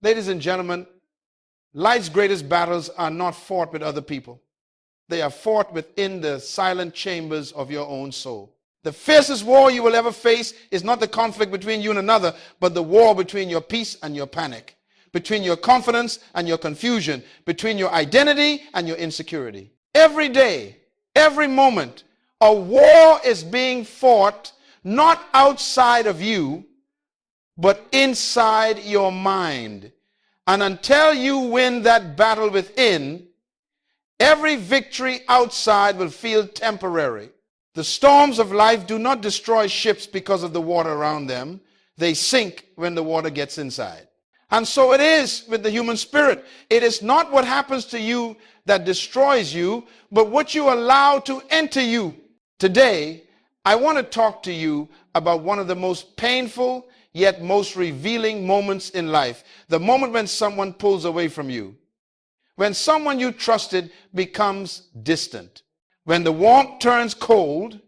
Ladies and gentlemen, life's greatest battles are not fought with other people. They are fought within the silent chambers of your own soul. The fiercest war you will ever face is not the conflict between you and another, but the war between your peace and your panic, between your confidence and your confusion, between your identity and your insecurity. Every day, every moment, a war is being fought not outside of you, but inside your mind. And until you win that battle within, every victory outside will feel temporary. The storms of life do not destroy ships because of the water around them. They sink when the water gets inside. And so it is with the human spirit. It is not what happens to you that destroys you, but what you allow to enter you. Today, I want to talk to you about one of the most painful yet most revealing moments in life. The moment when someone pulls away from you. When someone you trusted becomes distant. When the warmth turns cold.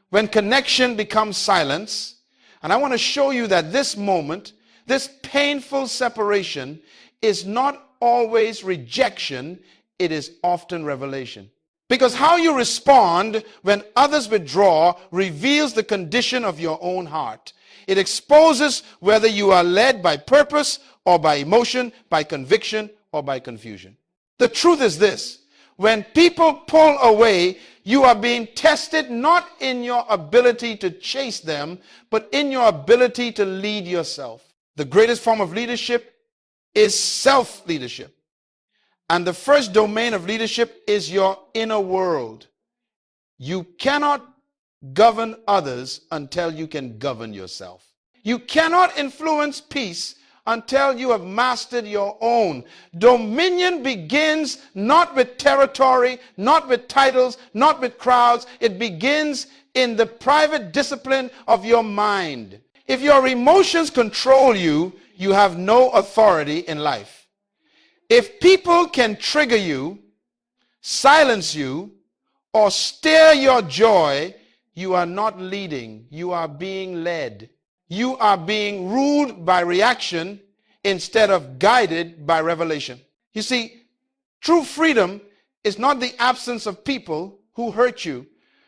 When connection becomes silence. And I want to show you that this moment, this painful separation, is not always rejection. It is often revelation. Because how you respond when others withdraw reveals the condition of your own heart. It exposes whether you are led by purpose or by emotion, by conviction or by confusion. The truth is this: when people pull away, you are being tested not in your ability to chase them, but in your ability to lead yourself. The greatest form of leadership is self-leadership. And the first domain of leadership is your inner world. You cannot govern others until you can govern yourself. You cannot influence peace until you have mastered your own. Dominion begins not with territory, not with titles, not with crowds. It begins in the private discipline of your mind. If your emotions control you, you have no authority in life. If people can trigger you, silence you, or steer your joy, you are not leading, you are being led. You are being ruled by reaction instead of guided by revelation. You see, true freedom is not the absence of people who hurt you.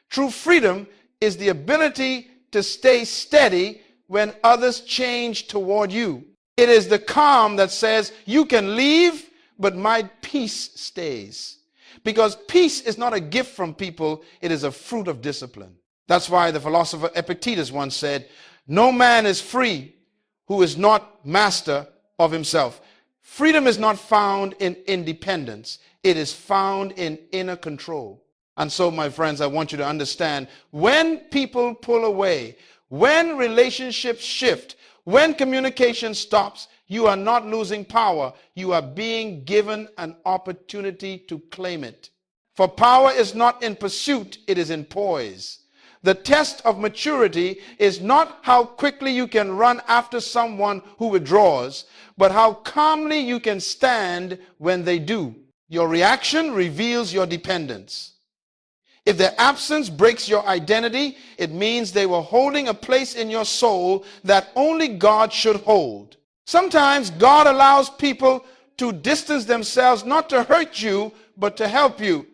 True freedom is the ability to stay steady when others change toward you. It is the calm that says, you can leave, but my peace stays. Because peace is not a gift from people, it is a fruit of discipline. That's why the philosopher Epictetus once said, no man is free who is not master of himself. Freedom is not found in independence. It is found in inner control. And so, my friends, I want you to understand, when people pull away, when relationships shift, when communication stops, you are not losing power. You are being given an opportunity to claim it. For power is not in pursuit, it is in poise. The test of maturity is not how quickly you can run after someone who withdraws, but how calmly you can stand when they do. Your reaction reveals your dependence. If their absence breaks your identity, it means they were holding a place in your soul that only God should hold. Sometimes God allows people to distance themselves not to hurt you, but to help you.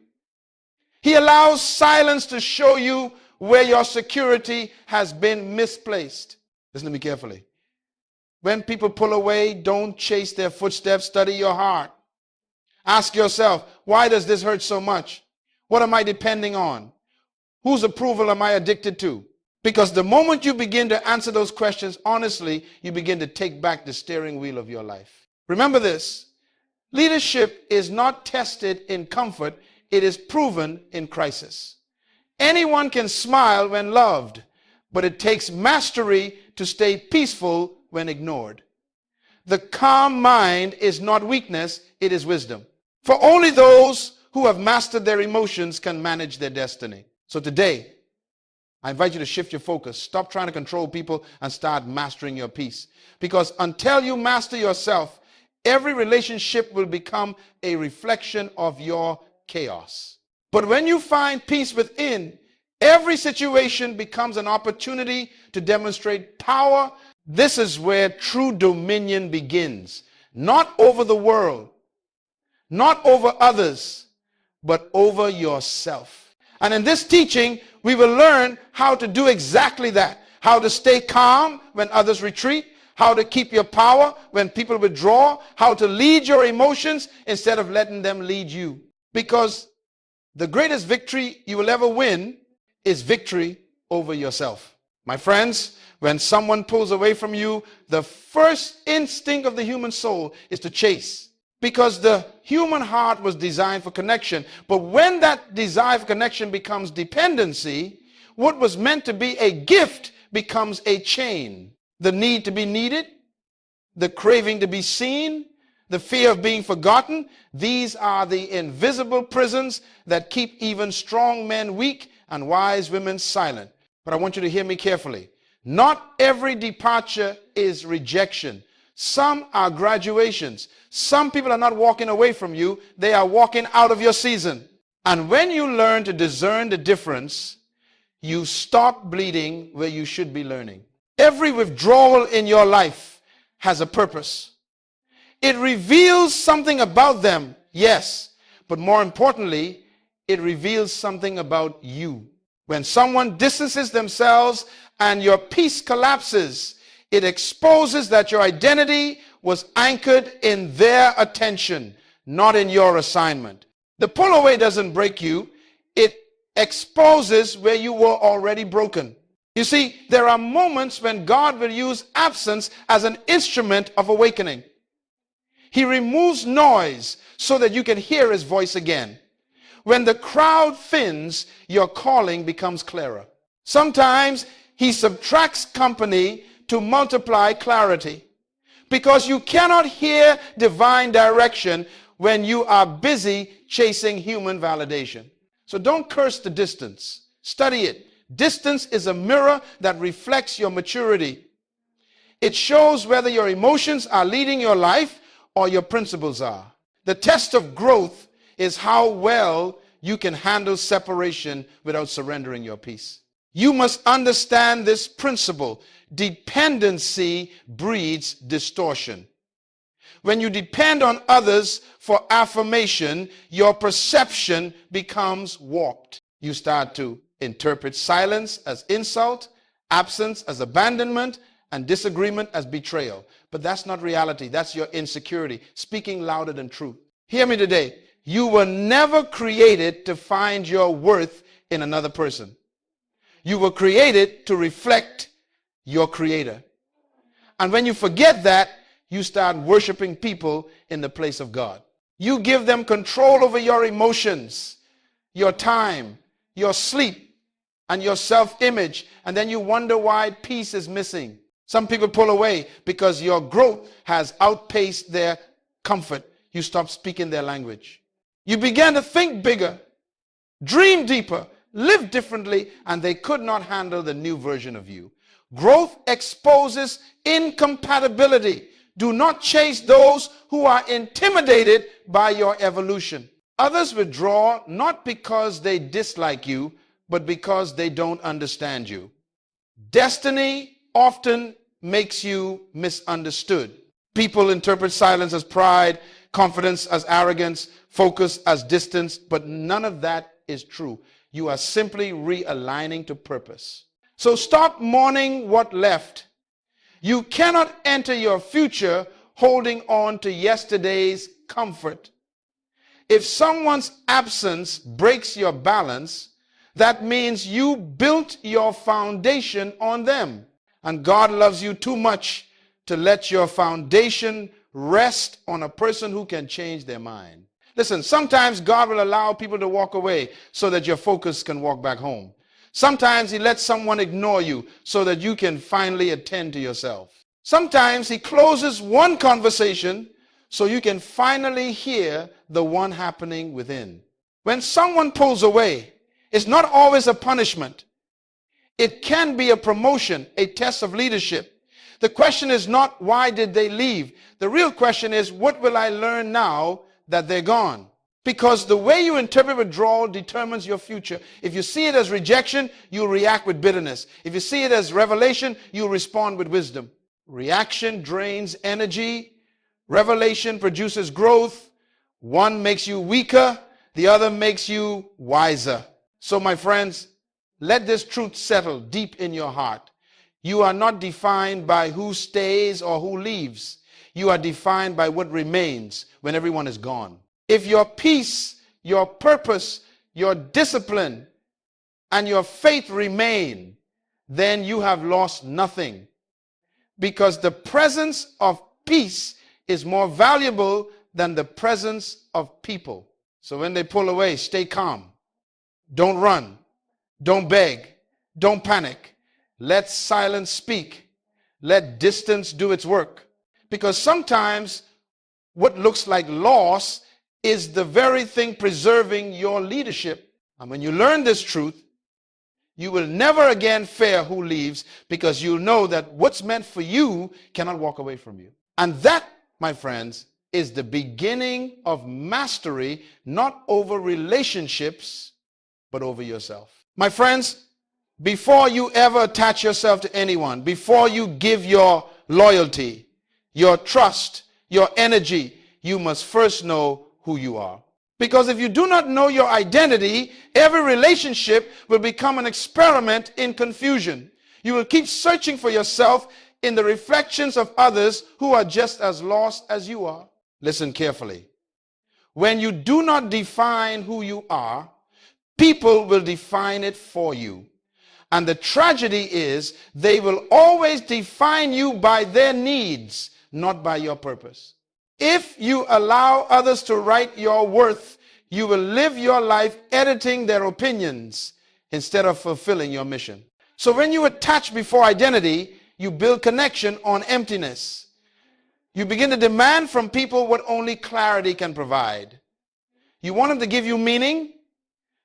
He allows silence to show you where your security has been misplaced. Listen to me carefully. When people pull away, don't chase their footsteps. Study your heart. Ask yourself, why does this hurt so much? What am I depending on? Whose approval am I addicted to? Because the moment you begin to answer those questions honestly, you begin to take back the steering wheel of your life. Remember this: leadership is not tested in comfort, it is proven in crisis. Anyone can smile when loved, but it takes mastery to stay peaceful when ignored. The calm mind is not weakness, it is wisdom. For only those who have mastered their emotions can manage their destiny. So today, I invite you to shift your focus. Stop trying to control people and start mastering your peace. Because until you master yourself, every relationship will become a reflection of your chaos. But when you find peace within, every situation becomes an opportunity to demonstrate power. This is where true dominion begins. not over the world, not over others, but over yourself. And in this teaching, we will learn how to do exactly that. How to stay calm when others retreat, how to keep your power when people withdraw, how to lead your emotions instead of letting them lead you. Because the greatest victory you will ever win is victory over yourself. My friends, when someone pulls away from you, the first instinct of the human soul is to chase. Because the human heart was designed for connection. But when that desire for connection becomes dependency, what was meant to be a gift becomes a chain. The need to be needed, the craving to be seen, the fear of being forgotten, these are the invisible prisons that keep even strong men weak and wise women silent. But I want you to hear me carefully. Not every departure is rejection. Some are graduations. Some people are not walking away from you. They are walking out of your season. And when you learn to discern the difference, you stop bleeding where you should be learning. Every withdrawal in your life has a purpose. It reveals something about them, yes, but more importantly, it reveals something about you. When someone distances themselves and your peace collapses, it exposes that your identity was anchored in their attention, not in your assignment. The pull away doesn't break you. It exposes where you were already broken. You see, there are moments when God will use absence as an instrument of awakening. He removes noise so that you can hear his voice again. When the crowd thins, your calling becomes clearer. Sometimes he subtracts company to multiply clarity, because you cannot hear divine direction when you are busy chasing human validation. So don't curse the distance. Study it. Distance is a mirror that reflects your maturity. It shows whether your emotions are leading your life or your principles are. The test of growth is how well you can handle separation without surrendering your peace. You must understand this principle. Dependency breeds distortion. When you depend on others for affirmation, your perception becomes warped. You start to interpret silence as insult, absence as abandonment, and disagreement as betrayal. But that's not reality. That's your insecurity, speaking louder than truth. Hear me today. You were never created to find your worth in another person. You were created to reflect your Creator. And when you forget that, you start worshiping people in the place of God. You give them control over your emotions, your time, your sleep, and your self-image, and then you wonder why peace is missing. Some people pull away because your growth has outpaced their comfort. You stop speaking their language. You began to think bigger, dream deeper, live differently, and they could not handle the new version of you. Growth exposes incompatibility. Do not chase those who are intimidated by your evolution. Others withdraw not because they dislike you, but because they don't understand you. Destiny often makes you misunderstood. People interpret silence as pride, confidence as arrogance, focus as distance, but none of that is true. You are simply realigning to purpose. So stop mourning what left. You cannot enter your future holding on to yesterday's comfort. If someone's absence breaks your balance, that means you built your foundation on them. And God loves you too much to let your foundation rest on a person who can change their mind. Listen, sometimes God will allow people to walk away so that your focus can walk back home. Sometimes he lets someone ignore you so that you can finally attend to yourself. Sometimes he closes one conversation so you can finally hear the one happening within. When someone pulls away, it's not always a punishment. It can be a promotion, a test of leadership. The question is not why did they leave? The real question is, what will I learn now that they're gone? Because the way you interpret withdrawal determines your future. If you see it as rejection, you'll react with bitterness. If you see it as revelation, you'll respond with wisdom. Reaction drains energy. Revelation produces growth. One makes you weaker, the other makes you wiser. So my friends, let this truth settle deep in your heart. You are not defined by who stays or who leaves. You are defined by what remains when everyone is gone. If your peace, your purpose, your discipline, and your faith remain, then you have lost nothing. Because the presence of peace is more valuable than the presence of people. So when they pull away, stay calm. Don't run. Don't beg. Don't panic. Let silence speak. Let distance do its work. Because sometimes what looks like loss is the very thing preserving your leadership. And when you learn this truth, you will never again fear who leaves, because you'll know that what's meant for you cannot walk away from you. And that, my friends, is the beginning of mastery, not over relationships, but over yourself. My friends, before you ever attach yourself to anyone, before you give your loyalty, your trust, your energy, you must first know who you are. Because if you do not know your identity, every relationship will become an experiment in confusion. You will keep searching for yourself in the reflections of others who are just as lost as you are. Listen carefully. When you do not define who you are, people will define it for you. And the tragedy is they will always define you by their needs, not by your purpose. If you allow others to write your worth, you will live your life editing their opinions instead of fulfilling your mission. So when you attach before identity, you build connection on emptiness. You begin to demand from people what only clarity can provide. You want them to give you meaning.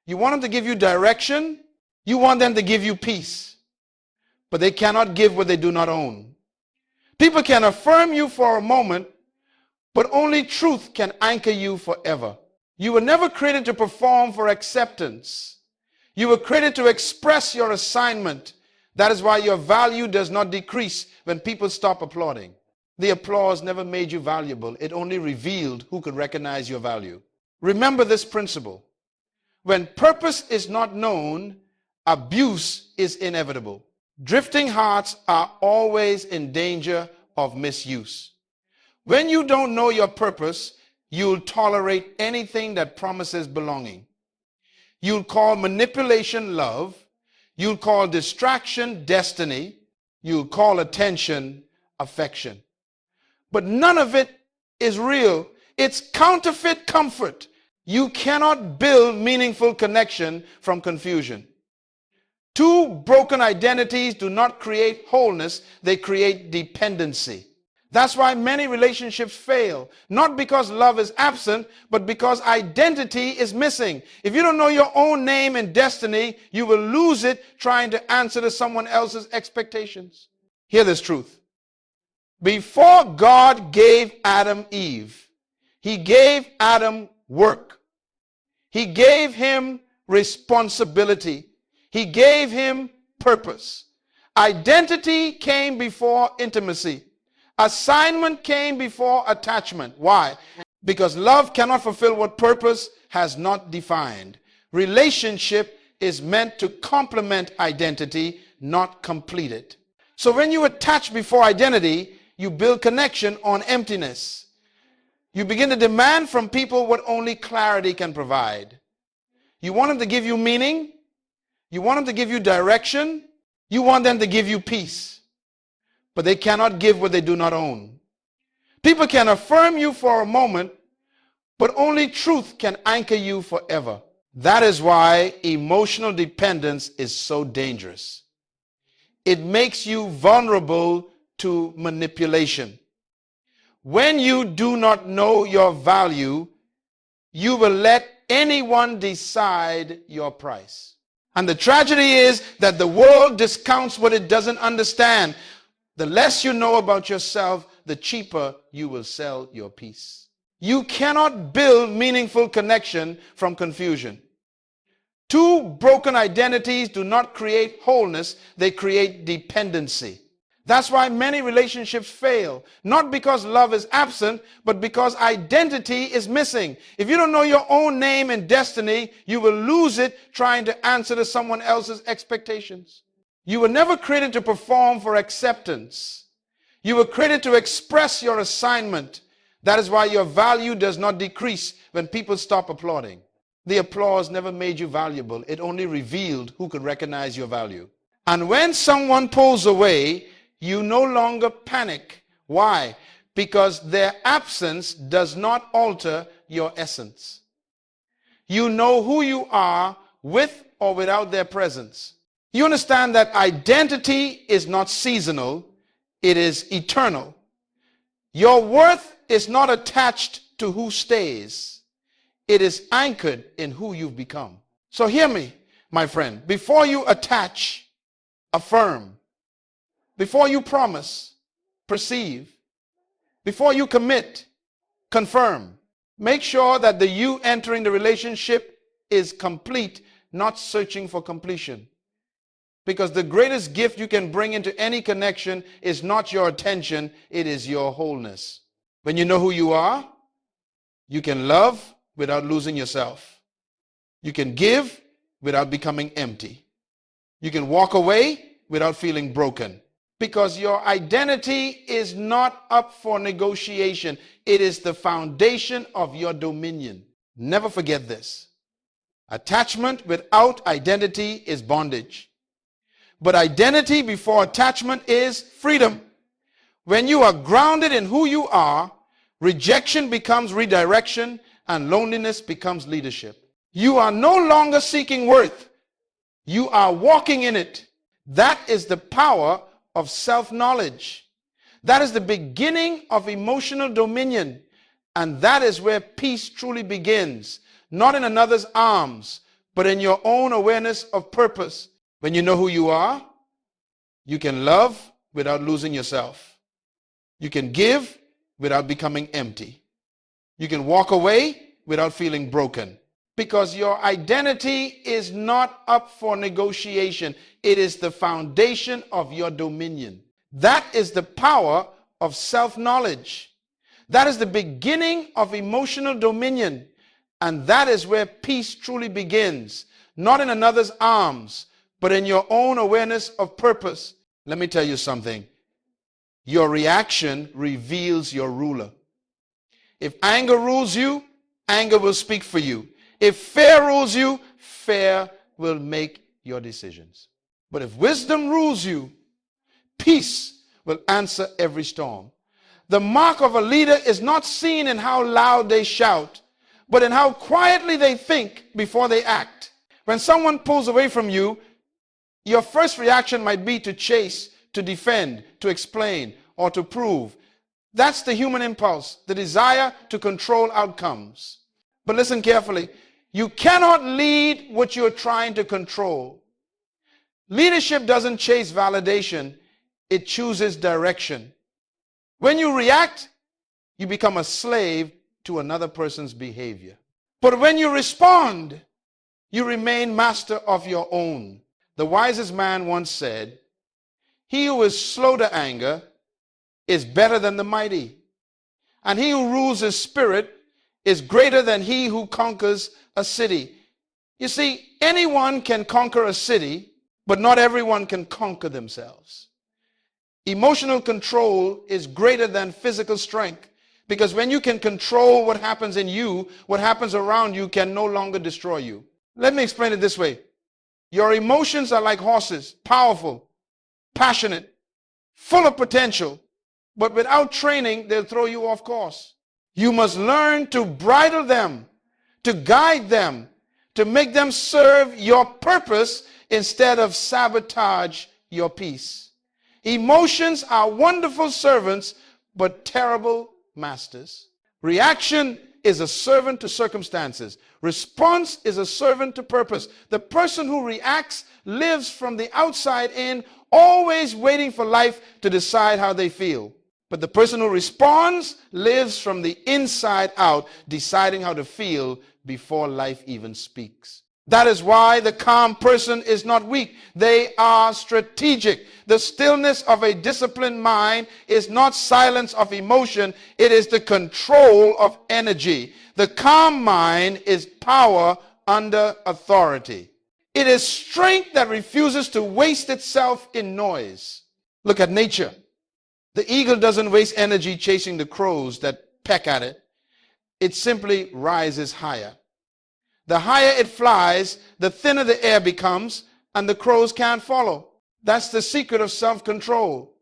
You want them to give you direction. You want them to give you peace. But they cannot give what they do not own. People can affirm you for a moment, but only truth can anchor you forever. You were never created to perform for acceptance. You were created to express your assignment. That is why your value does not decrease when people stop applauding. The applause never made you valuable. It only revealed who could recognize your value. Remember this principle. When purpose is not known, abuse is inevitable. Drifting hearts are always in danger of misuse. When you don't know your purpose, you'll tolerate anything that promises belonging. You'll call manipulation love. You'll call distraction destiny. You'll call attention affection. But none of it is real. It's counterfeit comfort. You cannot build meaningful connection from confusion. Two broken identities do not create wholeness, they create dependency. That's why many relationships fail. Not because love is absent, but because identity is missing. If you don't know your own name and destiny, you will lose it trying to answer to someone else's expectations. Hear this truth. Before God gave Adam Eve, he gave Adam work. He gave him responsibility. He gave him purpose. Identity came before intimacy. Assignment came before attachment. Why? Because love cannot fulfill what purpose has not defined. Relationship is meant to complement identity, not complete it. So when you attach before identity, you build connection on emptiness. You begin to demand from people what only clarity can provide. You want them to give you meaning. You want them to give you direction. You want them to give you peace. But they cannot give what they do not own. People can affirm you for a moment, but only truth can anchor you forever. That is why emotional dependence is so dangerous. It makes you vulnerable to manipulation. When you do not know your value, you will let anyone decide your price. And the tragedy is that the world discounts what it doesn't understand. The less you know about yourself, the cheaper you will sell your peace. You cannot build meaningful connection from confusion. Two broken identities do not create wholeness, they create dependency. That's why many relationships fail. Not because love is absent, but because identity is missing. If you don't know your own name and destiny, you will lose it trying to answer to someone else's expectations. You were never created to perform for acceptance. You were created to express your assignment. That is why your value does not decrease when people stop applauding. The applause never made you valuable. It only revealed who could recognize your value. And when someone pulls away, you no longer panic. Why? Because their absence does not alter your essence. You know who you are with or without their presence. You understand that identity is not seasonal, it is eternal. Your worth is not attached to who stays. It is anchored in who you've become. So hear me, my friend. Before you attach, affirm. Before you promise, perceive. Before you commit, confirm. Make sure that the you entering the relationship is complete, not searching for completion. Because the greatest gift you can bring into any connection is not your attention, it is your wholeness. When you know who you are, you can love without losing yourself. You can give without becoming empty. You can walk away without feeling broken. Because your identity is not up for negotiation. It is the foundation of your dominion. Never forget this. Attachment without identity is bondage. But identity before attachment is freedom. When you are grounded in who you are, rejection becomes redirection and loneliness becomes leadership. You are no longer seeking worth. You are walking in it. That is the power of self-knowledge. That is the beginning of emotional dominion. And that is where peace truly begins. Not in another's arms, but in your own awareness of purpose. When you know who you are, you can love without losing yourself. You can give without becoming empty. You can walk away without feeling broken. Because your identity is not up for negotiation. It is the foundation of your dominion. That is the power of self-knowledge. That is the beginning of emotional dominion. And that is where peace truly begins. Not in another's arms, but in your own awareness of purpose. Let me tell you something. Your reaction reveals your ruler. If anger rules you, anger will speak for you. If fear rules you, fear will make your decisions. But if wisdom rules you, peace will answer every storm. The mark of a leader is not seen in how loud they shout, but in how quietly they think before they act. When someone pulls away from you, your first reaction might be to chase, to defend, to explain, or to prove. That's the human impulse, the desire to control outcomes. But listen carefully. You cannot lead what you're trying to control. Leadership doesn't chase validation. It chooses direction. When you react, you become a slave to another person's behavior. But when you respond, you remain master of your own. The wisest man once said, "He who is slow to anger is better than the mighty, and he who rules his spirit is greater than he who conquers a city." You see, anyone can conquer a city, but not everyone can conquer themselves. Emotional control is greater than physical strength, because when you can control what happens in you, what happens around you can no longer destroy you. Let me explain it this way. Your emotions are like horses, powerful, passionate, full of potential, but without training, they'll throw you off course. You must learn to bridle them, to guide them, to make them serve your purpose instead of sabotage your peace. Emotions are wonderful servants, but terrible masters. Reaction is a servant to circumstances. Response is a servant to purpose. The person who reacts lives from the outside in, always waiting for life to decide how they feel. But the person who responds lives from the inside out, deciding how to feel before life even speaks. That is why the calm person is not weak. They are strategic. The stillness of a disciplined mind is not silence of emotion. It is the control of energy. The calm mind is power under authority. It is strength that refuses to waste itself in noise. Look at nature. The eagle doesn't waste energy chasing the crows that peck at it. It simply rises higher. The higher it flies, the thinner the air becomes, and the crows can't follow. That's the secret of self-control.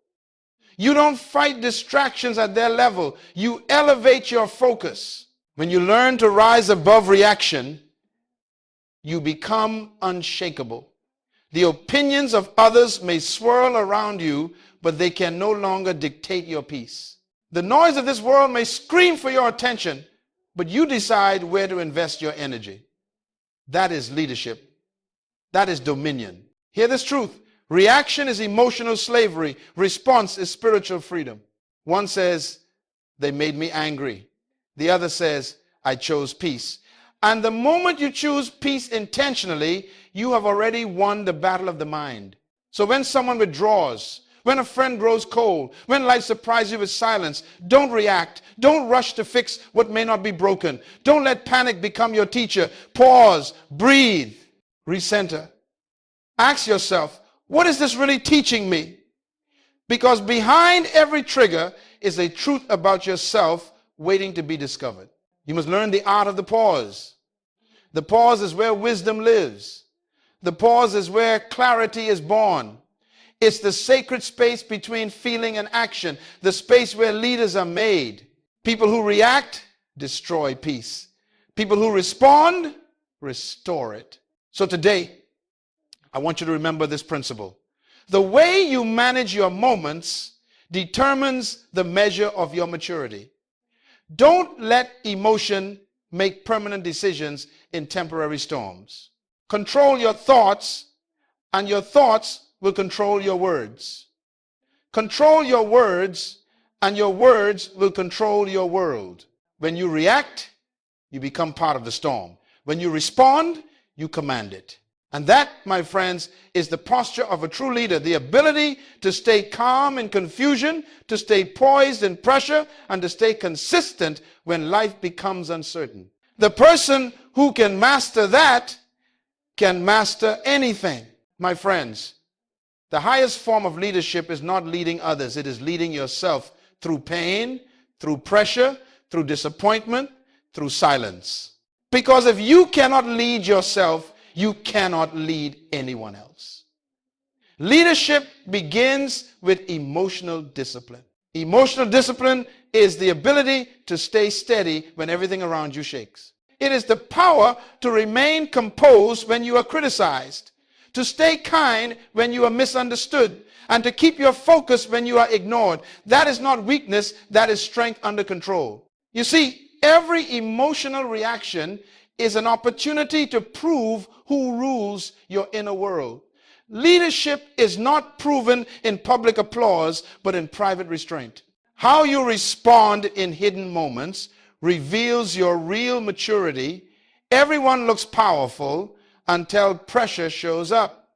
You don't fight distractions at their level. You elevate your focus. When you learn to rise above reaction, you become unshakable. The opinions of others may swirl around you, but they can no longer dictate your peace. The noise of this world may scream for your attention, but you decide where to invest your energy. That is leadership. That is dominion. Hear this truth. Reaction is emotional slavery. Response is spiritual freedom. One says, they made me angry. The other says, I chose peace. And the moment you choose peace intentionally, you have already won the battle of the mind. So when someone withdraws, when a friend grows cold, when life surprises you with silence, don't react. Don't rush to fix what may not be broken. Don't let panic become your teacher. Pause, breathe, recenter. Ask yourself, what is this really teaching me? Because behind every trigger is a truth about yourself waiting to be discovered. You must learn the art of the pause. The pause is where wisdom lives. The pause is where clarity is born. It's the sacred space between feeling and action, the space where leaders are made. People who react destroy peace. People who respond restore it. So today, I want you to remember this principle. The way you manage your moments determines the measure of your maturity. Don't let emotion make permanent decisions in temporary storms. Control your thoughts, and your thoughts will control your words. Control your words, and your words will control your world. When you react, you become part of the storm. When you respond, you command it. And that, my friends, is the posture of a true leader, the ability to stay calm in confusion, to stay poised in pressure, and to stay consistent when life becomes uncertain. The person who can master that can master anything. My friends, the highest form of leadership is not leading others. It is leading yourself through pain, through pressure, through disappointment, through silence. Because if you cannot lead yourself, you cannot lead anyone else. Leadership begins with emotional discipline. Emotional discipline is the ability to stay steady when everything around you shakes. It is the power to remain composed when you are criticized, to stay kind when you are misunderstood, and to keep your focus when you are ignored. That is not weakness, that is strength under control. You see, every emotional reaction is an opportunity to prove who rules your inner world. Leadership is not proven in public applause, but in private restraint. How you respond in hidden moments reveals your real maturity. Everyone looks powerful until pressure shows up.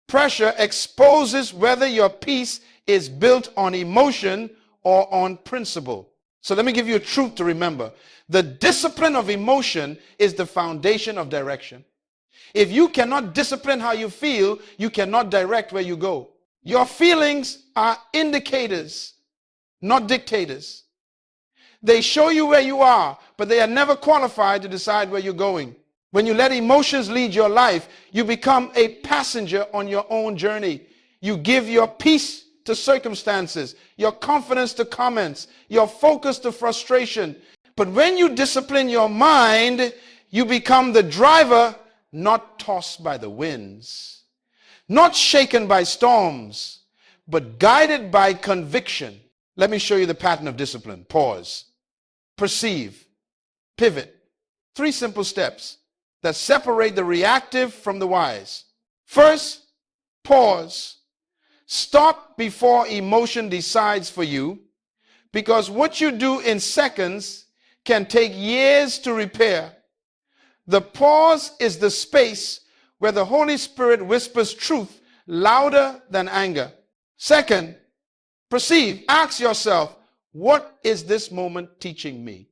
Pressure exposes whether your peace is built on emotion or on principle. So let me give you a truth to remember. The discipline of emotion is the foundation of direction. If you cannot discipline how you feel, you cannot direct where you go. Your feelings are indicators, not dictators. They show you where you are, but they are never qualified to decide where you're going. When you let emotions lead your life, you become a passenger on your own journey. You give your peace to circumstances, your confidence to comments, your focus to frustration. But when you discipline your mind, you become the driver, not tossed by the winds, not shaken by storms, but guided by conviction. Let me show you the pattern of discipline. Pause, perceive, pivot. 3 simple steps that separate the reactive from the wise. First, pause. Stop before emotion decides for you, because what you do in seconds can take years to repair. The pause is the space where the Holy Spirit whispers truth louder than anger. Second, perceive. Ask yourself, what is this moment teaching me?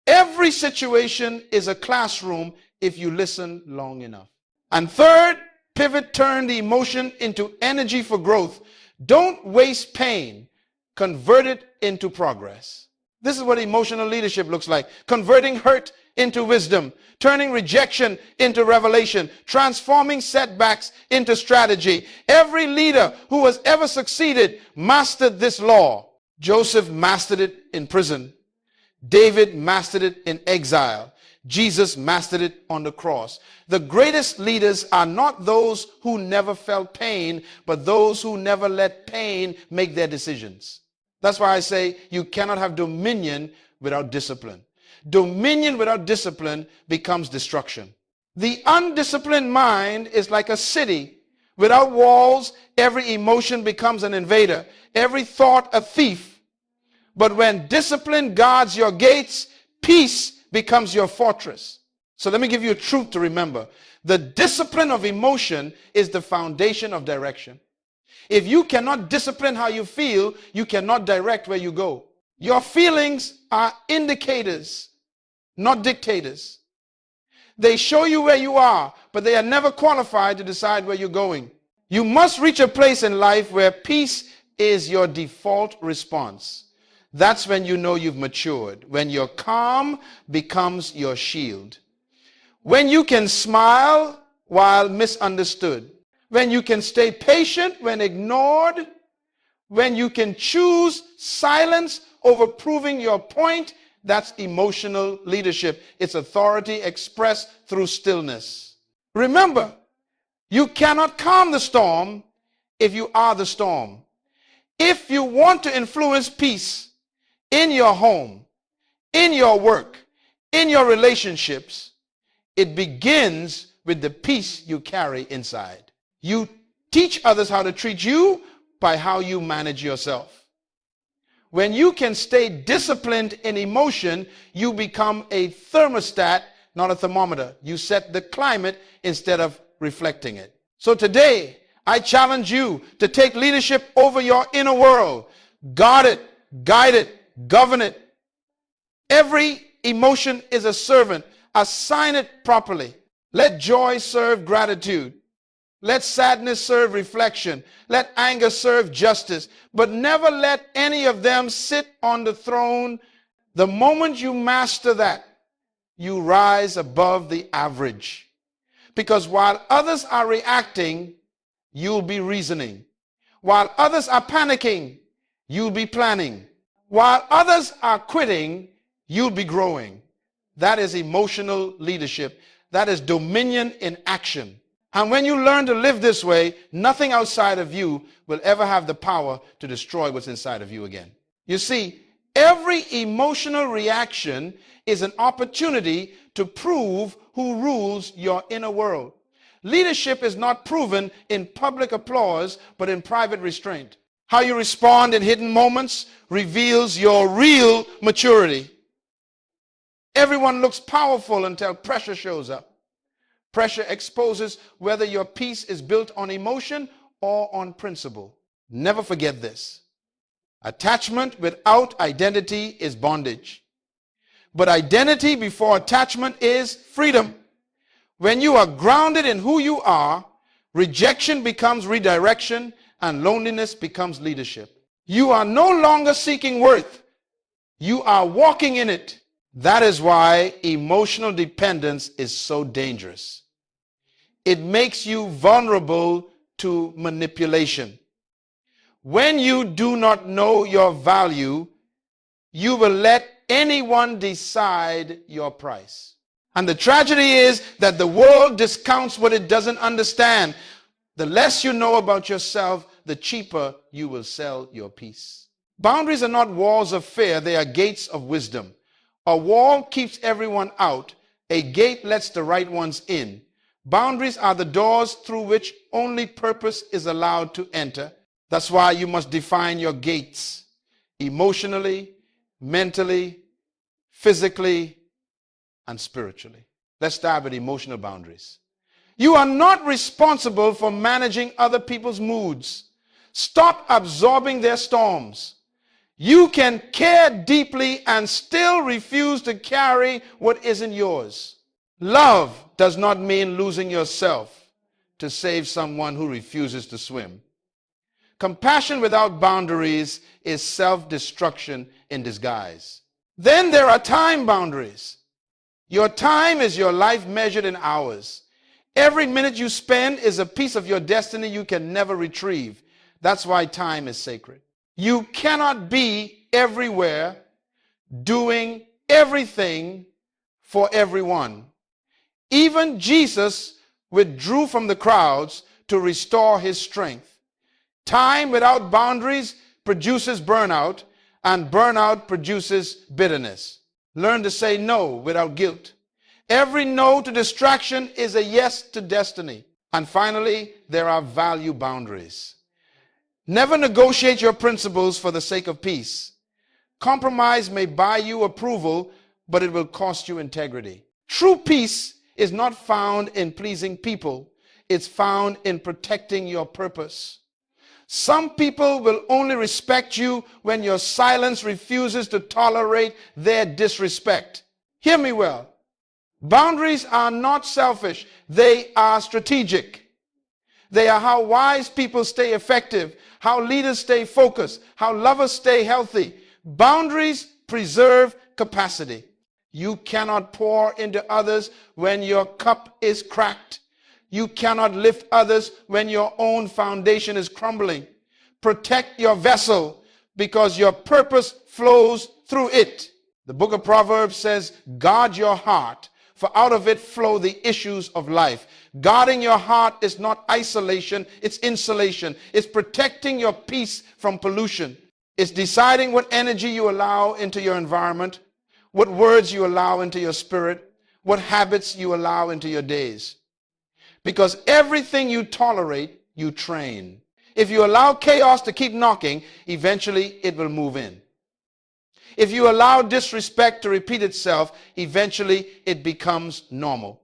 Every situation is a classroom if you listen long enough. And third, pivot, turn the emotion into energy for growth. Don't waste pain. Convert it into progress. This is what emotional leadership looks like. Converting hurt into wisdom, turning rejection into revelation, transforming setbacks into strategy. Every leader who has ever succeeded mastered this law. Joseph mastered it in prison. David mastered it in exile. Jesus mastered it on the cross. The greatest leaders are not those who never felt pain, but those who never let pain make their decisions. That's why I say you cannot have dominion without discipline. Dominion without discipline becomes destruction. The undisciplined mind is like a city. Without walls, every emotion becomes an invader, every thought a thief. But when discipline guards your gates, peace becomes your fortress. So let me give you a truth to remember. The discipline of emotion is the foundation of direction. If you cannot discipline how you feel, you cannot direct where you go. Your feelings are indicators, not dictators. They show you where you are, but they are never qualified to decide where you're going. You must reach a place in life where peace is your default response. That's when you know you've matured. When your calm becomes your shield. When you can smile while misunderstood. When you can stay patient when ignored. When you can choose silence over proving your point. That's emotional leadership. It's authority expressed through stillness. Remember, you cannot calm the storm if you are the storm. If you want to influence peace in your home, in your work, in your relationships, it begins with the peace you carry inside. You teach others how to treat you by how you manage yourself. When you can stay disciplined in emotion, you become a thermostat, not a thermometer. You set the climate instead of reflecting it. So today, I challenge you to take leadership over your inner world. Guard it, guide it, govern it. Every emotion is a servant. Assign it properly. Let joy serve gratitude. Let sadness serve reflection. Let anger serve justice. But never let any of them sit on the throne. The moment you master that, you rise above the average. Because while others are reacting, you'll be reasoning. While others are panicking, you'll be planning. While others are quitting, you'll be growing. That is emotional leadership. That is dominion in action. And when you learn to live this way, nothing outside of you will ever have the power to destroy what's inside of you again. You see, every emotional reaction is an opportunity to prove who rules your inner world. Leadership is not proven in public applause, but in private restraint. How you respond in hidden moments reveals your real maturity. Everyone looks powerful until pressure shows up. Pressure exposes whether your peace is built on emotion or on principle. Never forget this. Attachment without identity is bondage. But identity before attachment is freedom. When you are grounded in who you are, rejection becomes redirection and loneliness becomes leadership. You are no longer seeking worth. You are walking in it. That is why emotional dependence is so dangerous. It makes you vulnerable to manipulation. When you do not know your value, you will let anyone decide your price. And the tragedy is that the world discounts what it doesn't understand. The less you know about yourself, the cheaper you will sell your peace. Boundaries are not walls of fear, they are gates of wisdom. A wall keeps everyone out. A gate lets the right ones in. Boundaries are the doors through which only purpose is allowed to enter. That's why you must define your gates emotionally, mentally, physically, and spiritually. Let's start with emotional boundaries. You are not responsible for managing other people's moods. Stop absorbing their storms. You can care deeply and still refuse to carry what isn't yours. Love does not mean losing yourself to save someone who refuses to swim. Compassion without boundaries is self-destruction in disguise. Then there are time boundaries. Your time is your life measured in hours. Every minute you spend is a piece of your destiny you can never retrieve. That's why time is sacred. You cannot be everywhere doing everything for everyone. Even Jesus withdrew from the crowds to restore his strength. Time without boundaries produces burnout, and burnout produces bitterness. Learn to say no without guilt. Every no to distraction is a yes to destiny. And finally, there are value boundaries. Never negotiate your principles for the sake of peace. Compromise may buy you approval, but it will cost you integrity. True peace is not found in pleasing people. It's found in protecting your purpose. Some people will only respect you when your silence refuses to tolerate their disrespect. Hear me well. Boundaries are not selfish. They are strategic. They are how wise people stay effective, how leaders stay focused, how lovers stay healthy. Boundaries preserve capacity. You cannot pour into others when your cup is cracked. You cannot lift others when your own foundation is crumbling. Protect your vessel because your purpose flows through it. The book of Proverbs says, guard your heart, for out of it flow the issues of life. Guarding your heart is not isolation, it's insulation. It's protecting your peace from pollution. It's deciding what energy you allow into your environment, what words you allow into your spirit, what habits you allow into your days. Because everything you tolerate, you train. If you allow chaos to keep knocking, eventually it will move in. If you allow disrespect to repeat itself, eventually it becomes normal.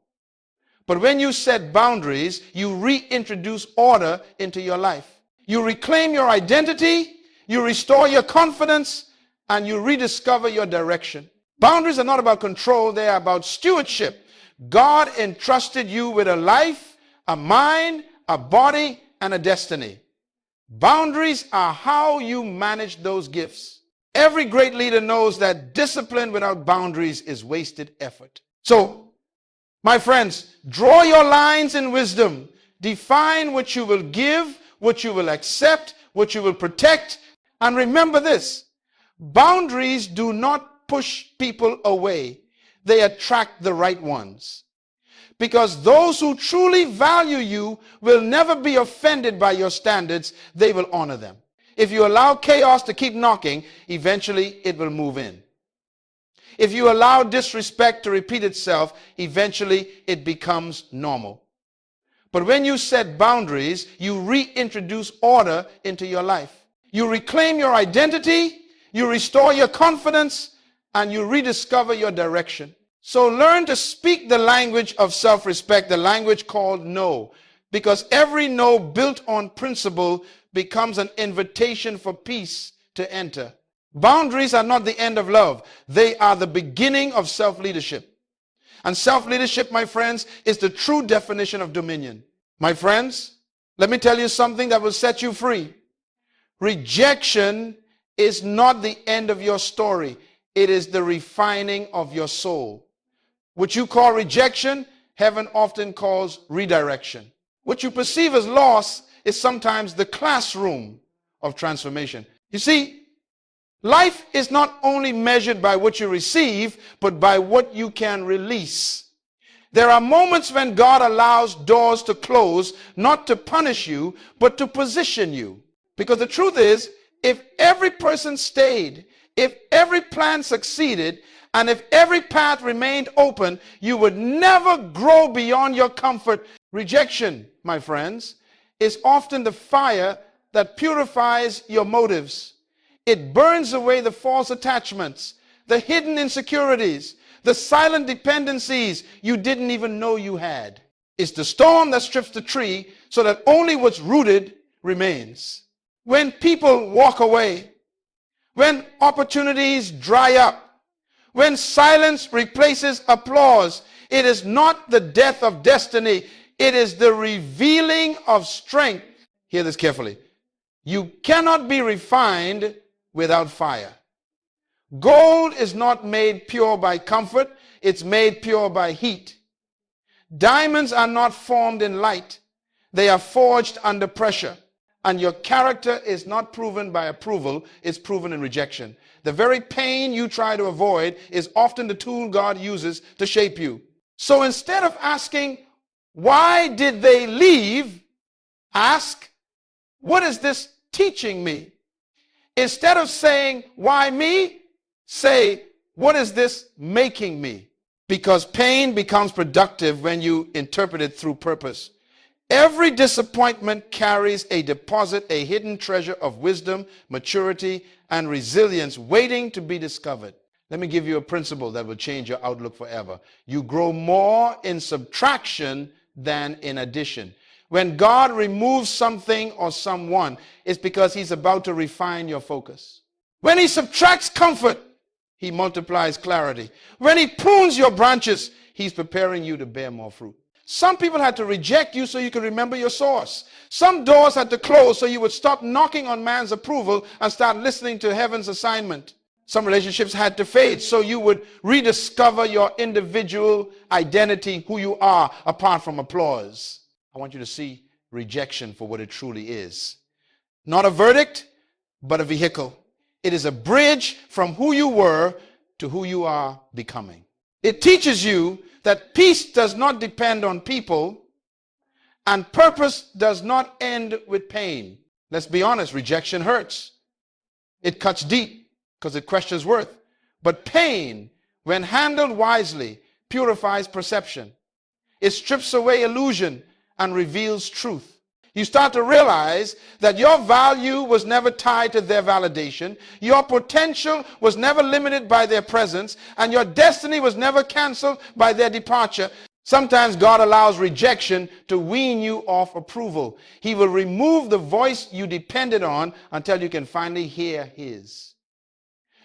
But when you set boundaries, you reintroduce order into your life. You reclaim your identity, you restore your confidence, and you rediscover your direction. Boundaries are not about control, they are about stewardship. God entrusted you with a life, a mind, a body, and a destiny. Boundaries are how you manage those gifts. Every great leader knows that discipline without boundaries is wasted effort. So, my friends, draw your lines in wisdom. Define what you will give, what you will accept, what you will protect. And remember this, boundaries do not push people away. They attract the right ones. Because those who truly value you will never be offended by your standards. They will honor them. If you allow chaos to keep knocking, eventually it will move in. If you allow disrespect to repeat itself, eventually it becomes normal. But when you set boundaries, you reintroduce order into your life. You reclaim your identity, you restore your confidence, and you rediscover your direction. So learn to speak the language of self-respect, the language called no, because every no built on principle becomes an invitation for peace to enter. Boundaries are not the end of love. They are the beginning of self-leadership. And self-leadership, my friends, is the true definition of dominion. My friends, let me tell you something that will set you free. Rejection is not the end of your story. It is the refining of your soul. What you call rejection, heaven often calls redirection. What you perceive as loss is sometimes the classroom of transformation. You see, life is not only measured by what you receive, but by what you can release. There are moments when God allows doors to close, not to punish you, but to position you. Because the truth is, if every person stayed, if every plan succeeded, and if every path remained open, you would never grow beyond your comfort. Rejection, my friends, is often the fire that purifies your motives. It burns away the false attachments, the hidden insecurities, the silent dependencies you didn't even know you had. It's the storm that strips the tree so that only what's rooted remains. When people walk away, when opportunities dry up, when silence replaces applause, it is not the death of destiny, it is the revealing of strength. Hear this carefully. You cannot be refined without fire. Gold is not made pure by comfort, it's made pure by heat. Diamonds are not formed in light, they are forged under pressure. And your character is not proven by approval, it's proven in rejection. The very pain you try to avoid is often the tool God uses to shape you. So instead of asking, why did they leave? Ask, what is this teaching me? Instead of saying, why me? Say, what is this making me? Because pain becomes productive when you interpret it through purpose. Every disappointment carries a deposit, a hidden treasure of wisdom, maturity, and resilience waiting to be discovered. Let me give you a principle that will change your outlook forever. You grow more in subtraction than in addition. When God removes something or someone, it's because he's about to refine your focus. When he subtracts comfort, he multiplies clarity. When he prunes your branches, he's preparing you to bear more fruit. Some people had to reject you so you could remember your source. Some doors had to close so you would stop knocking on man's approval and start listening to heaven's assignment. Some relationships had to fade so you would rediscover your individual identity, who you are, apart from applause. I want you to see rejection for what it truly is. Not a verdict, but a vehicle. It is a bridge from who you were to who you are becoming. It teaches you that peace does not depend on people and purpose does not end with pain. Let's be honest, rejection hurts. It cuts deep because it questions worth. But pain, when handled wisely, purifies perception. It strips away illusion and reveals truth. You start to realize that your value was never tied to their validation, your potential was never limited by their presence, and your destiny was never canceled by their departure. Sometimes God allows rejection to wean you off approval. He will remove the voice you depended on until you can finally hear his.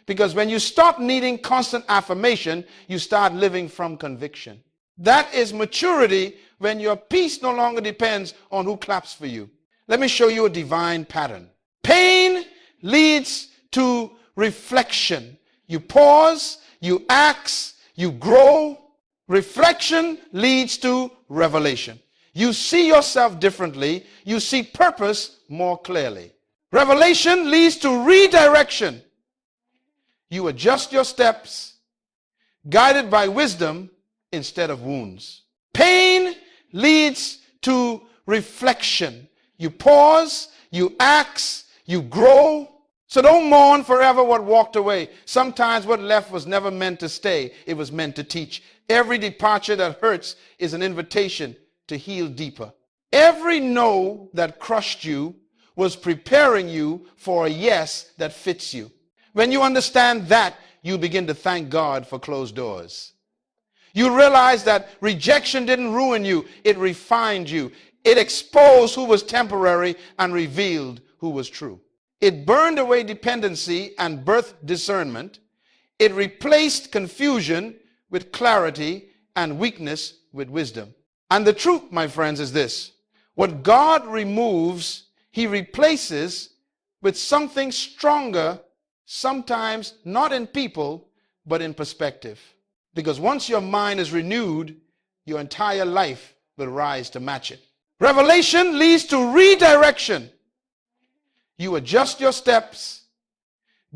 Because when you stop needing constant affirmation, you start living from conviction. That is maturity, when your peace no longer depends on who claps for you. Let me show you a divine pattern. Pain leads to reflection. You pause, you ask, you grow. Reflection leads to revelation. You see yourself differently. You see purpose more clearly. Revelation leads to redirection. You adjust your steps, guided by wisdom instead of wounds. Pain leads to reflection. You pause, you ask, you grow. So don't mourn forever what walked away. Sometimes what left was never meant to stay. It was meant to teach. Every departure that hurts is an invitation to heal deeper. Every no that crushed you was preparing you for a yes that fits you. When you understand that, you begin to thank God for closed doors. You realize that rejection didn't ruin you, it refined you. It exposed who was temporary and revealed who was true. It burned away dependency and birthed discernment. It replaced confusion with clarity and weakness with wisdom. And the truth, my friends, is this. What God removes, he replaces with something stronger, sometimes not in people, but in perspective. Because once your mind is renewed, your entire life will rise to match it. Revelation leads to redirection. You adjust your steps,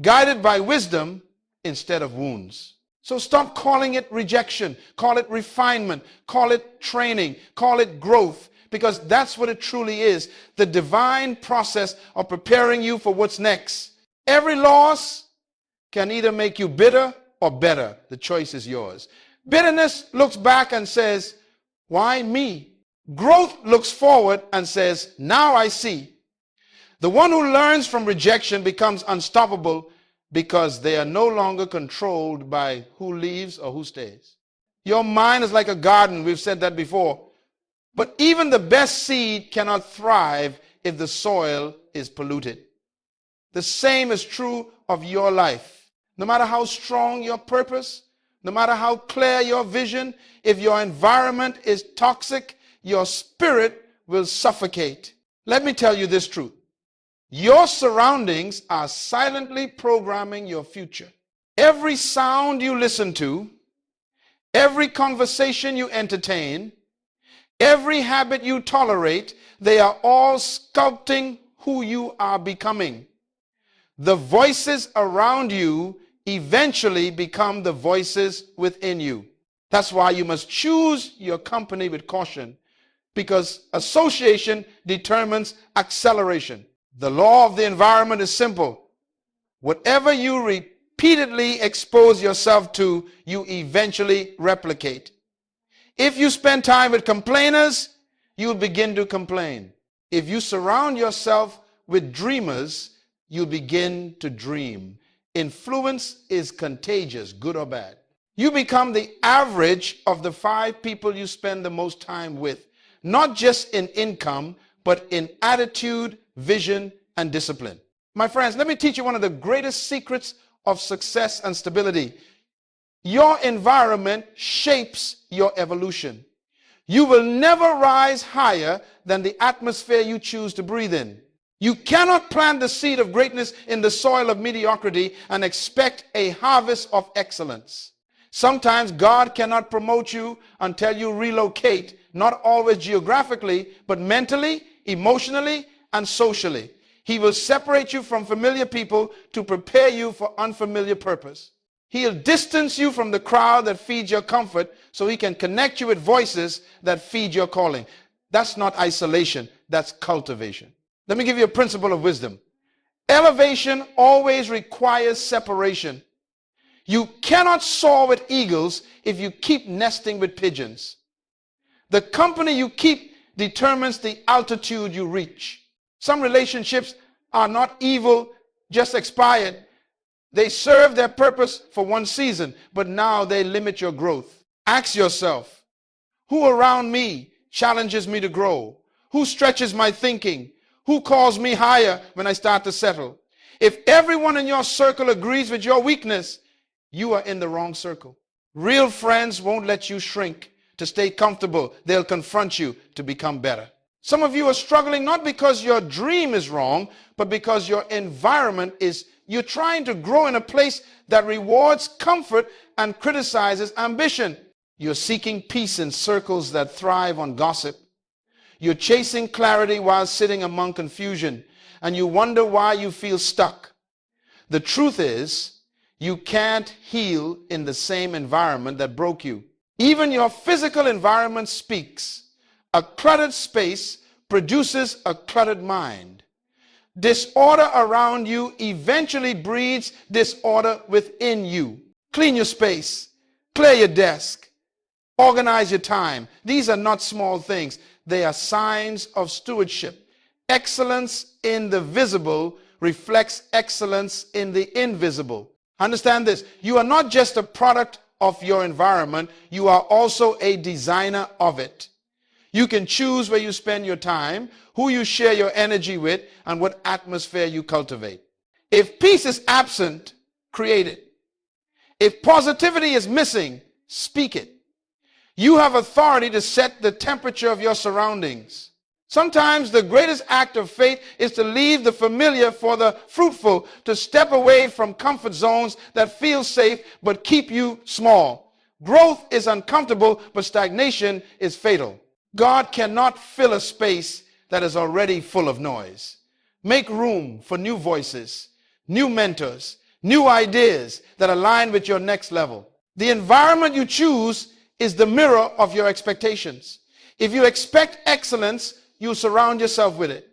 guided by wisdom instead of wounds. So stop calling it rejection. Call it refinement. Call it training. Call it growth. Because that's what it truly is. The divine process of preparing you for what's next. Every loss can either make you bitter or better. The choice is yours. Bitterness looks back and says, why me? Growth looks forward and says, now I see. The one who learns from rejection becomes unstoppable because they are no longer controlled by who leaves or who stays. Your mind is like a garden. We've said that before. But even the best seed cannot thrive if the soil is polluted. The same is true of your life. No matter how strong your purpose, no matter how clear your vision, if your environment is toxic, your spirit will suffocate. Let me tell you this truth. Your surroundings are silently programming your future. Every sound you listen to, every conversation you entertain, every habit you tolerate, they are all sculpting who you are becoming. The voices around you eventually become the voices within you. That's why you must choose your company with caution, because association determines acceleration. The law of the environment is simple. Whatever you repeatedly expose yourself to, you eventually replicate. If you spend time with complainers, you'll begin to complain. If you surround yourself with dreamers, you'll begin to dream. Influence is contagious, good or bad. You become the average of the 5 people you spend the most time with, not just in income, but in attitude, vision, and discipline. My friends, let me teach you one of the greatest secrets of success and stability. Your environment shapes your evolution. You will never rise higher than the atmosphere you choose to breathe in. You cannot plant the seed of greatness in the soil of mediocrity and expect a harvest of excellence. Sometimes God cannot promote you until you relocate, not always geographically, but mentally, emotionally, and socially. He will separate you from familiar people to prepare you for unfamiliar purpose. He'll distance you from the crowd that feeds your comfort so he can connect you with voices that feed your calling. That's not isolation, that's cultivation. Let me give you a principle of wisdom. Elevation always requires separation. You cannot soar with eagles if you keep nesting with pigeons. The company you keep determines the altitude you reach. Some relationships are not evil, just expired. They serve their purpose for one season, but now they limit your growth. Ask yourself, who around me challenges me to grow? Who stretches my thinking? Who calls me higher when I start to settle? If everyone in your circle agrees with your weakness, you are in the wrong circle. Real friends won't let you shrink to stay comfortable. They'll confront you to become better. Some of you are struggling not because your dream is wrong, but because your environment is, you're trying to grow in a place that rewards comfort and criticizes ambition. You're seeking peace in circles that thrive on gossip. You're chasing clarity while sitting among confusion, and you wonder why you feel stuck. The truth is, you can't heal in the same environment that broke you. Even your physical environment speaks. A cluttered space produces a cluttered mind. Disorder around you eventually breeds disorder within you. Clean your space, clear your desk, organize your time. These are not small things. They are signs of stewardship. Excellence in the visible reflects excellence in the invisible. Understand this. You are not just a product of your environment. You are also a designer of it. You can choose where you spend your time, who you share your energy with, and what atmosphere you cultivate. If peace is absent, create it. If positivity is missing, speak it. You have authority to set the temperature of your surroundings. Sometimes the greatest act of faith is to leave the familiar for the fruitful, to step away from comfort zones that feel safe but keep you small. Growth is uncomfortable, but stagnation is fatal. God cannot fill a space that is already full of noise. Make room for new voices, new mentors, new ideas that align with your next level. The environment you choose is the mirror of your expectations. If you expect excellence, you surround yourself with it.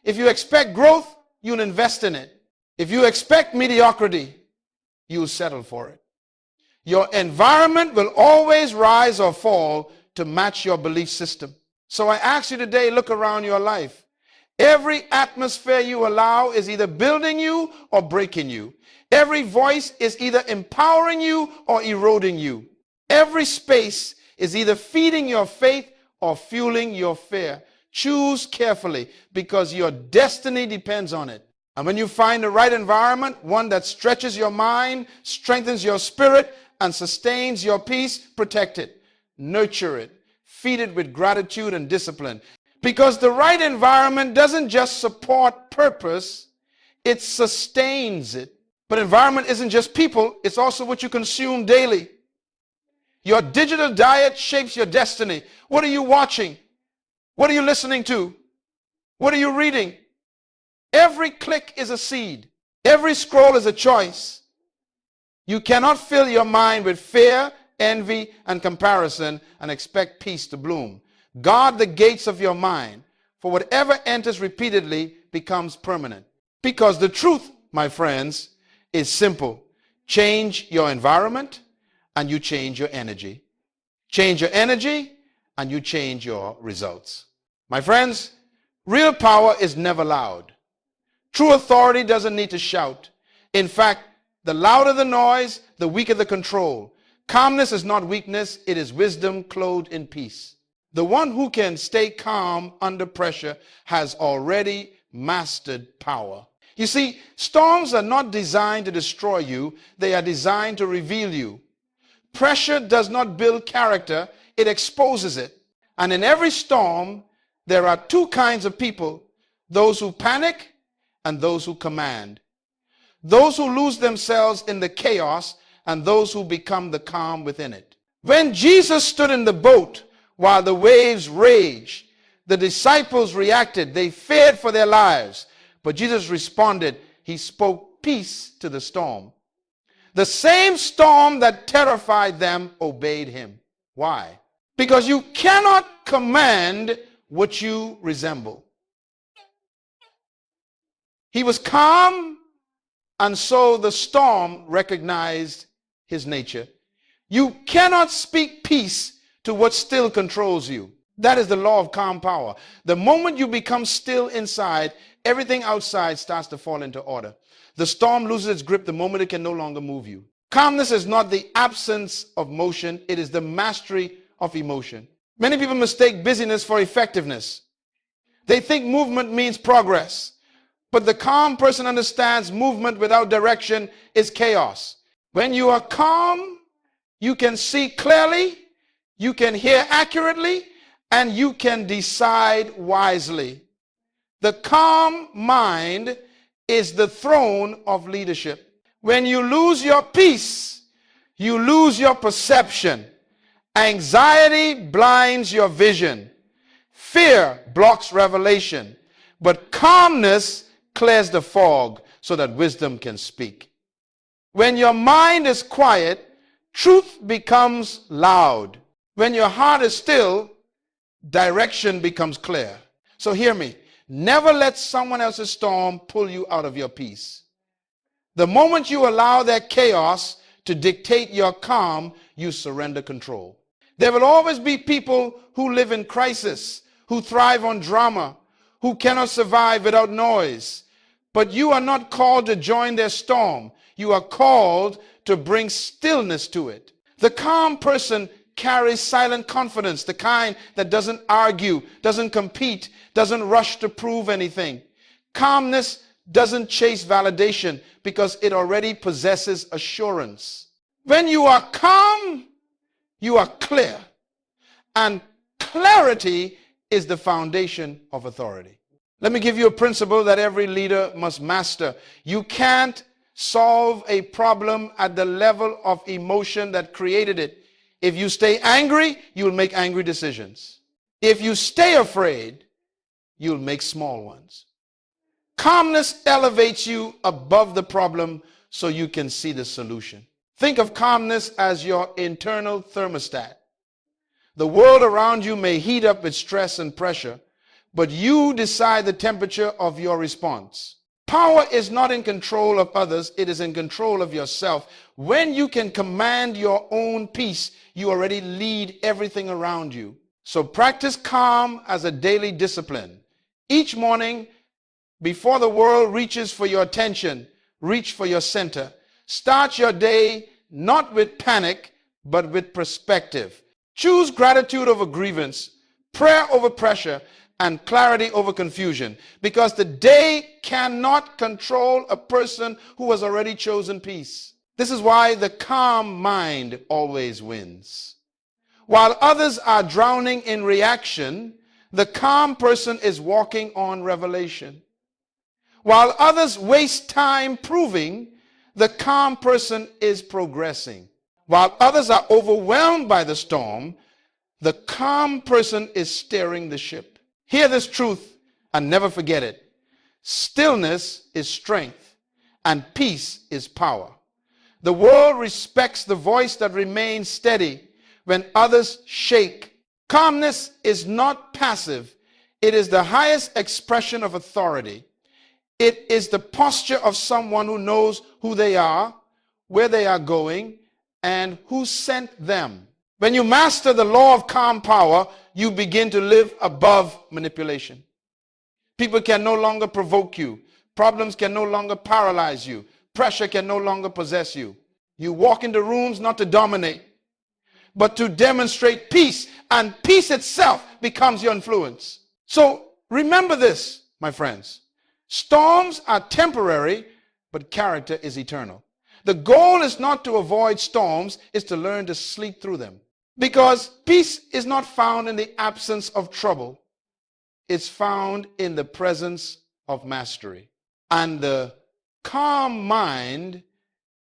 If you expect growth, you'll invest in it. If you expect mediocrity, you'll settle for it. Your environment will always rise or fall to match your belief system. So I ask you today, look around your life. Every atmosphere you allow is either building you or breaking you. Every voice is either empowering you or eroding you. Every space is either feeding your faith or fueling your fear. Choose carefully, because your destiny depends on it. And when you find the right environment, one that stretches your mind, strengthens your spirit, and sustains your peace, protect it, nurture it, feed it with gratitude and discipline. Because the right environment doesn't just support purpose, it sustains it. But environment isn't just people, it's also what you consume daily. Your digital diet shapes your destiny. What are you watching? What are you listening to? What are you reading? Every click is a seed. Every scroll is a choice. You cannot fill your mind with fear, envy, and comparison and expect peace to bloom. Guard the gates of your mind, for whatever enters repeatedly becomes permanent. Because the truth, my friends, is simple. Change your environment and you change your energy. Change your energy and you change your results. My friends, real power is never loud. True authority doesn't need to shout. In fact, the louder the noise, the weaker the control. Calmness is not weakness, it is wisdom clothed in peace. The one who can stay calm under pressure has already mastered power. You see, storms are not designed to destroy you, they are designed to reveal you. Pressure does not build character, it exposes it. And in every storm, there are two kinds of people: those who panic and those who command. Those who lose themselves in the chaos and those who become the calm within it. When Jesus stood in the boat while the waves raged, the disciples reacted. They feared for their lives. But Jesus responded. He spoke peace to the storm. The same storm that terrified them obeyed him. Why? Because you cannot command what you resemble. He was calm, and so the storm recognized his nature. You cannot speak peace to what still controls you. That is the law of calm power. The moment you become still inside, everything outside starts to fall into order. The storm loses its grip the moment it can no longer move you. Calmness is not the absence of motion, it is the mastery of emotion. Many people mistake busyness for effectiveness. They think movement means progress. But the calm person understands movement without direction is chaos. When you are calm, you can see clearly, you can hear accurately, and you can decide wisely. The calm mind is the throne of leadership. When you lose your peace, you lose your perception. Anxiety blinds your vision. Fear blocks revelation. But calmness clears the fog so that wisdom can speak. When your mind is quiet, truth becomes loud. When your heart is still, direction becomes clear. So hear me. Never let someone else's storm pull you out of your peace. The moment you allow that chaos to dictate your calm, you surrender control. There will always be people who live in crisis, who thrive on drama, who cannot survive without noise. But you are not called to join their storm. You are called to bring stillness to it. The calm person carries silent confidence, the kind that doesn't argue, doesn't compete, doesn't rush to prove anything. Calmness doesn't chase validation because it already possesses assurance. When you are calm, you are clear. And clarity is the foundation of authority. Let me give you a principle that every leader must master. You can't solve a problem at the level of emotion that created it. If you stay angry, you'll make angry decisions. If you stay afraid, you'll make small ones. Calmness elevates you above the problem so you can see the solution. Think of calmness as your internal thermostat. The world around you may heat up with stress and pressure, but you decide the temperature of your response. Power is not in control of others, it is in control of yourself. When you can command your own peace, you already lead everything around you. So practice calm as a daily discipline. Each morning, before the world reaches for your attention, reach for your center. Start your day not with panic, but with perspective. Choose gratitude over grievance, prayer over pressure, and clarity over confusion, because the day cannot control a person who has already chosen peace. This is why the calm mind always wins. While others are drowning in reaction, the calm person is walking on revelation. While others waste time proving, the calm person is progressing. While others are overwhelmed by the storm, the calm person is steering the ship. Hear this truth and never forget it. Stillness is strength, and peace is power. The world respects the voice that remains steady when others shake. Calmness is not passive. It is the highest expression of authority. It is the posture of someone who knows who they are, where they are going, and who sent them. When you master the law of calm power, you begin to live above manipulation. People can no longer provoke you. Problems can no longer paralyze you. Pressure can no longer possess you. You walk into rooms not to dominate, but to demonstrate peace, and peace itself becomes your influence. So remember this, my friends. Storms are temporary, but character is eternal. The goal is not to avoid storms, it's to learn to sleep through them. Because peace is not found in the absence of trouble. It's found in the presence of mastery. And the calm mind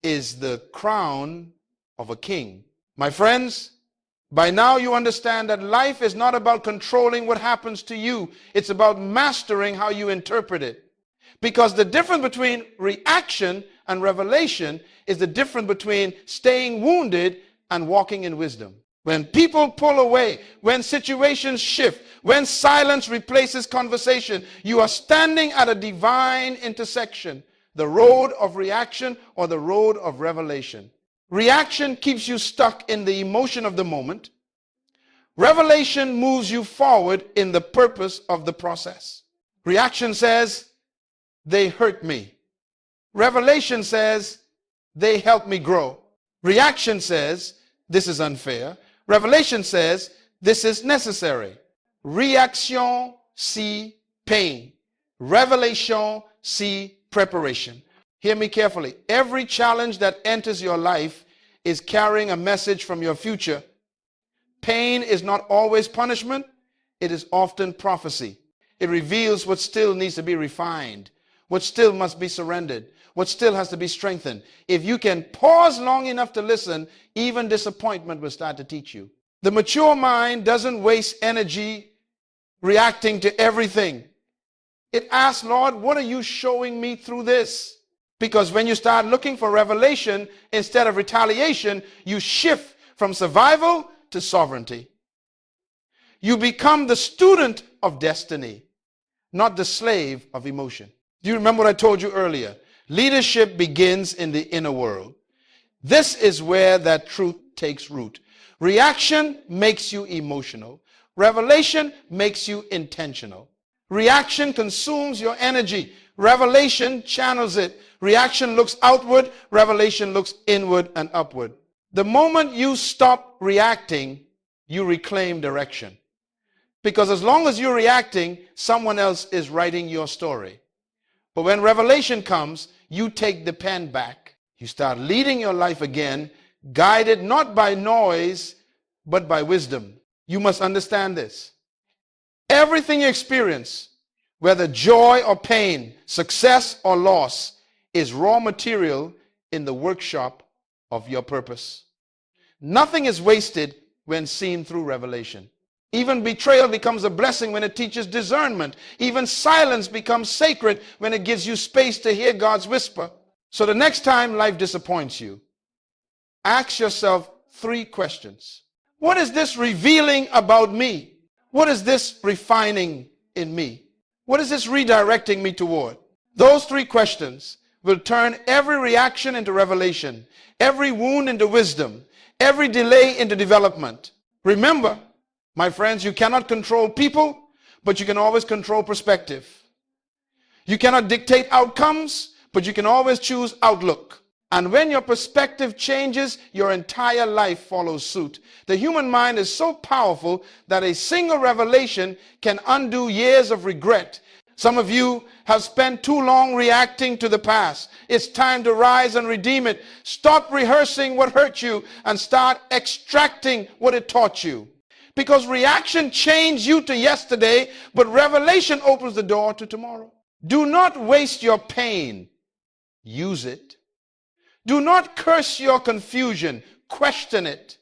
is the crown of a king. My friends, by now you understand that life is not about controlling what happens to you. It's about mastering how you interpret it. Because the difference between reaction and revelation is the difference between staying wounded and walking in wisdom. When people pull away, when situations shift, when silence replaces conversation, you are standing at a divine intersection, the road of reaction or the road of revelation. Reaction keeps you stuck in the emotion of the moment. Revelation moves you forward in the purpose of the process. Reaction says, they hurt me. Revelation says, they help me grow. Reaction says, this is unfair. Revelation says, this is necessary. Reaction, see pain. Revelation, see preparation. Hear me carefully. Every challenge that enters your life is carrying a message from your future. Pain is not always punishment. It is often prophecy. It reveals what still needs to be refined, what still must be surrendered, what still has to be strengthened. If you can pause long enough to listen, even disappointment will start to teach you. The mature mind doesn't waste energy reacting to everything. It asks, Lord, what are you showing me through this? Because when you start looking for revelation instead of retaliation, you shift from survival to sovereignty. You become the student of destiny, not the slave of emotion. Do you remember what I told you earlier? Leadership begins in the inner world. This is where that truth takes root. Reaction makes you emotional. Revelation makes you intentional. Reaction consumes your energy. Revelation channels it. Reaction looks outward. Revelation looks inward and upward. The moment you stop reacting, you reclaim direction. Because as long as you're reacting, someone else is writing your story. But when revelation comes, you take the pen back. You start leading your life again, guided not by noise, but by wisdom. You must understand this. Everything you experience, whether joy or pain, success or loss, is raw material in the workshop of your purpose. Nothing is wasted when seen through revelation. Even betrayal becomes a blessing when it teaches discernment. Even silence becomes sacred when it gives you space to hear God's whisper. So the next time life disappoints you, ask yourself 3 questions. What is this revealing about me? What is this refining in me? What is this redirecting me toward? Those 3 questions will turn every reaction into revelation, every wound into wisdom, every delay into development. Remember, my friends, you cannot control people, but you can always control perspective. You cannot dictate outcomes, but you can always choose outlook. And when your perspective changes, your entire life follows suit. The human mind is so powerful that a single revelation can undo years of regret. Some of you have spent too long reacting to the past. It's time to rise and redeem it. Stop rehearsing what hurt you and start extracting what it taught you. Because reaction changed you to yesterday, but revelation opens the door to tomorrow. Do not waste your pain. Use it. Do not curse your confusion. Question it.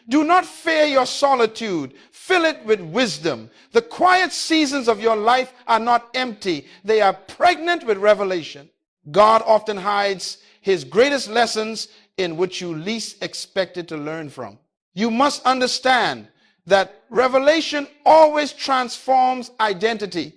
Do not fear your solitude. Fill it with wisdom. The quiet seasons of your life are not empty. They are pregnant with revelation. God often hides his greatest lessons in which you least expected to learn from. You must understand that revelation always transforms identity.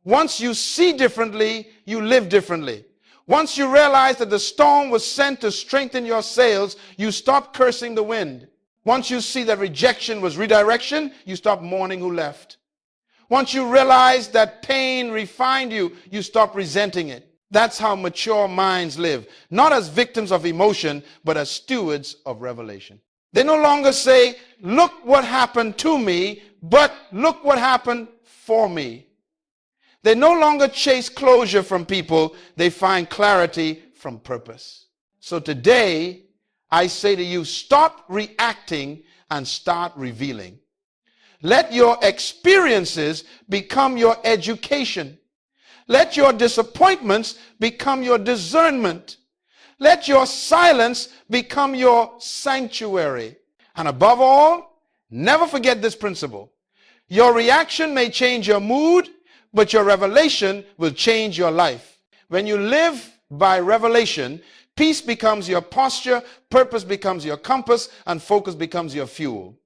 Once you see differently, you live differently. Once you realize that the storm was sent to strengthen your sails, you stop cursing the wind. Once you see that rejection was redirection, you stop mourning who left. Once you realize that pain refined you, you stop resenting it. That's how mature minds live, not as victims of emotion, but as stewards of revelation. They no longer say, look what happened to me, but look what happened for me. They no longer chase closure from people, they find clarity from purpose. So today, I say to you, stop reacting and start revealing. Let your experiences become your education. Let your disappointments become your discernment. Let your silence become your sanctuary. And above all, never forget this principle. Your reaction may change your mood, but your revelation will change your life. When you live by revelation, peace becomes your posture, purpose becomes your compass, and focus becomes your fuel.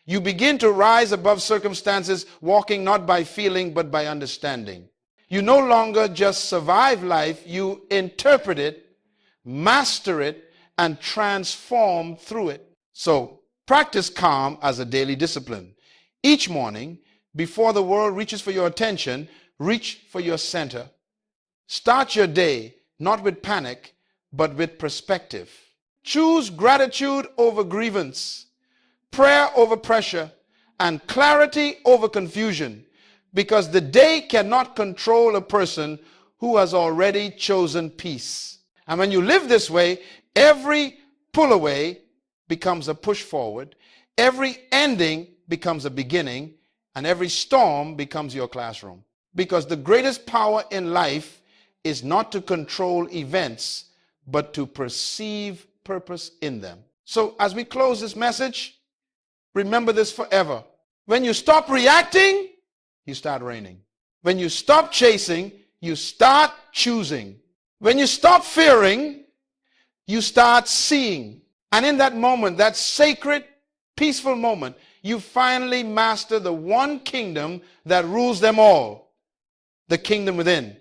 You begin to rise above circumstances, walking not by feeling, but by understanding. You no longer just survive life, you interpret it, master it, and transform through it. So, practice calm as a daily discipline. Each morning, before the world reaches for your attention, reach for your center. Start your day, not with panic, but with perspective. Choose gratitude over grievance, prayer over pressure, and clarity over confusion, because the day cannot control a person who has already chosen peace. And when you live this way, every pull away becomes a push forward, every ending becomes a beginning, and every storm becomes your classroom. Because the greatest power in life is not to control events, but to perceive purpose in them. So as we close this message, remember this forever. When you stop reacting, you start reigning. When you stop chasing, you start choosing. When you stop fearing, you start seeing. And in that moment, that sacred, peaceful moment, you finally master the one kingdom that rules them all, the kingdom within.